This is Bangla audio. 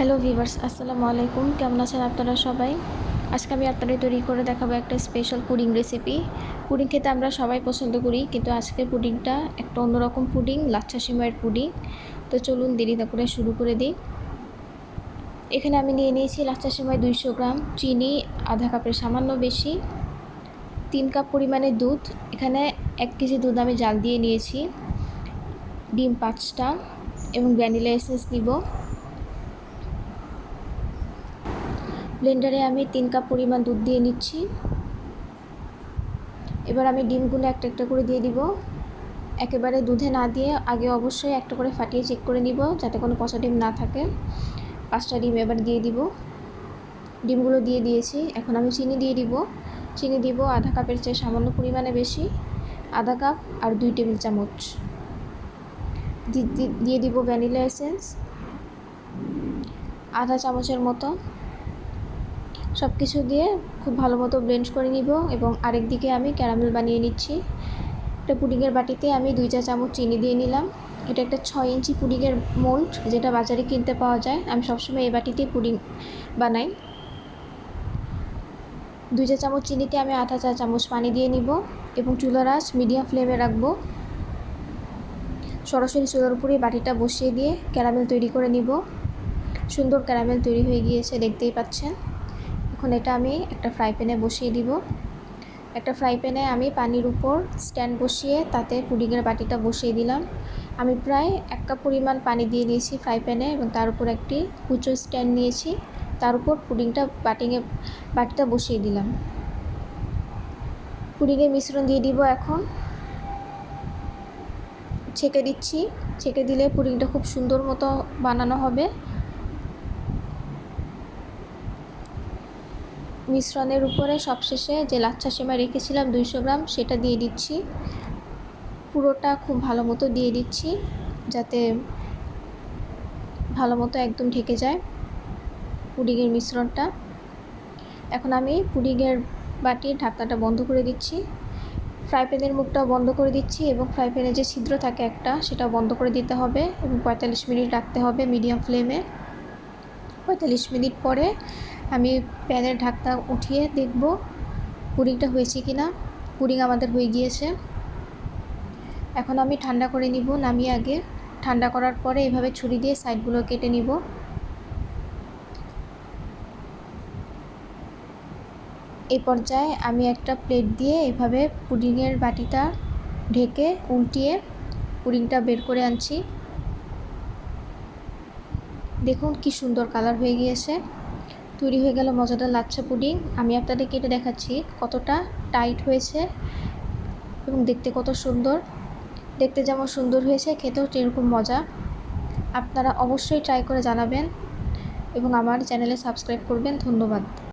হ্যালো ভিউয়ার্স, আসসালামু আলাইকুম। কেমন আছেন আপনারা সবাই? আজকে আমি আপনাদের তৈরি করে দেখাবো একটা স্পেশাল পুডিং রেসিপি। পুডিং খেতে আমরা সবাই পছন্দ করি, কিন্তু আজকের পুডিংটা একটা অন্যরকম পুডিং, লাচ্ছা সেমাইয়ের পুডিং। তো চলুন দেরি না করে শুরু করে দিই। এখানে আমি নিয়ে নিয়েছি লাচ্ছা সেমাই 200 গ্রাম, চিনি আধা কাপের সামান্য বেশি, 3 কাপ পরিমাণে দুধ। এখানে 1 কেজি দুধ আমি জাল দিয়ে নিয়েছি, ডিম 5টা এবং ভ্যানিলা এসেন্স নিব। ব্লেন্ডারে আমি 3 কাপ পরিমাণ দুধ দিয়ে নিচ্ছি। এবার আমি ডিমগুলো একটা একটা করে দিয়ে দিব। একেবারে দুধে না দিয়ে আগে অবশ্যই একটা করে ফাটিয়ে চেক করে নিব, যাতে কোনো পচা ডিম না থাকে। 5টা ডিম এবার দিয়ে দিব। ডিমগুলো দিয়ে দিয়েছি। এখন আমি চিনি দিয়ে দিব। চিনি দিব আধা কাপের চেয়ে সামান্য পরিমাণে বেশি, আধা কাপ আর 2 টেবিল চামচ। দিয়ে দিব ভ্যানিলা এসেন্স আধা চামচের মতো। সব কিছু দিয়ে খুব ভালো মতো ব্লেন্ড করে নিব এবং আরেক দিকে আমি ক্যারামেল বানিয়ে নিচ্ছি। একটা পুডিংয়ের বাটিতে আমি 2 চা চামচ চিনি দিয়ে নিলাম। এটা একটা 6 ইঞ্চি পুডিংয়ের মোল্ড, যেটা বাজারে কিনতে পাওয়া যায়। আমি সবসময় এই বাটিতেই পুডিং বানাই। 2 চা চামচ চিনিতে আমি আধা চা চামচ পানি দিয়ে নিব এবং চুলার আঁচ মিডিয়াম ফ্লেমে রাখবো। সরাসরি চুলার উপরে বাটিটা বসিয়ে দিয়ে ক্যারামেল তৈরি করে নিব। সুন্দর ক্যারামেল তৈরি হয়ে গিয়েছে, দেখতেই পাচ্ছেন। এখন এটা আমি একটা ফ্রাই প্যানে বসিয়ে দিব। একটা ফ্রাই প্যানে আমি পানির উপর স্ট্যান্ড বসিয়ে তাতে পুডিংয়ের বাটিটা বসিয়ে দিলাম। আমি প্রায় 1 কাপ পরিমাণ পানি দিয়ে দিয়েছি ফ্রাই প্যানে এবং তার উপর একটি উঁচু স্ট্যান্ড নিয়েছি, তার উপর বাটিটা বসিয়ে দিলাম। পুডিংয়ের মিশ্রণ দিয়ে দিব। এখন ছেঁকে দিচ্ছি। ছেঁকে দিলে পুডিংটা খুব সুন্দর মতো বানানো হবে। মিশ্রণের উপরে সবশেষে যে লাচ্ছা সেমাই রেখেছিলাম 200 গ্রাম, সেটা দিয়ে দিচ্ছি। পুরোটা খুব ভালো মতো দিয়ে দিচ্ছি, যাতে ভালো মতো একদম ঢেকে যায় পুডিংয়ের মিশ্রণটা। এখন আমি পুডিংয়ের বাটির ঢাকনাটা বন্ধ করে দিচ্ছি। ফ্রাই প্যানের মুখটাও বন্ধ করে দিচ্ছি এবং ফ্রাই প্যানে যে ছিদ্র থাকে একটা, সেটাও বন্ধ করে দিতে হবে এবং 45 মিনিট রাখতে হবে মিডিয়াম ফ্লেমে। 45 মিনিট পরে আমি প্যানের ঢাকনা উঠিয়ে দেখব পুডিংটা হয়েছে কি না। পুডিং আমাদের হয়ে গিয়েছে। এখন আমি ঠান্ডা করে নিব। নামিয়ে আগে ঠান্ডা করার পরে এভাবে ছুরি দিয়ে সাইডগুলো কেটে নিব। এই পর্যায়ে আমি একটা প্লেট দিয়ে এভাবে পুডিংয়ের বাটিটা ঢেকে উল্টিয়ে পুডিংটা বের করে আনছি। দেখুন কি সুন্দর কালার হয়ে গিয়েছে। তৈরি হয়ে গেল মজাদার লাচ্ছা পুডিং। আমি আপনাদের কেটে দেখাচ্ছি কতটা টাইট হয়েছে এবং দেখতে কত সুন্দর। দেখতে যেমন সুন্দর হয়েছে, খেতেও সেরকম মজা। আপনারা অবশ্যই ট্রাই করে জানাবেন এবং আমার চ্যানেলে সাবস্ক্রাইব করবেন। ধন্যবাদ।